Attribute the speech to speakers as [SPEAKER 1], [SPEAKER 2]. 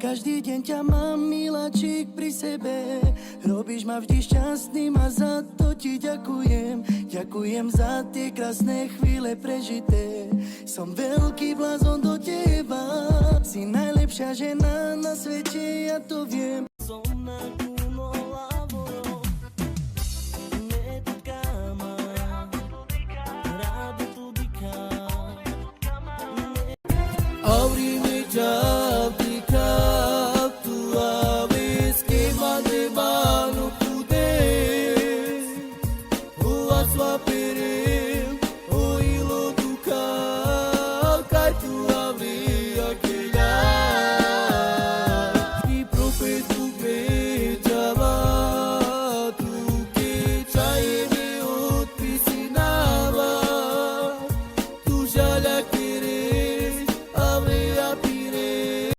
[SPEAKER 1] Každý deň ťa mám, miláčik, pri sebe. Robíš ma vždy šťastným a za to ti ďakujem. Ďakujem za tie krásne chvíle prežité. Som veľký blázon do teba. Si najlepšia žena na svete, ja to viem. Som na dnu nula.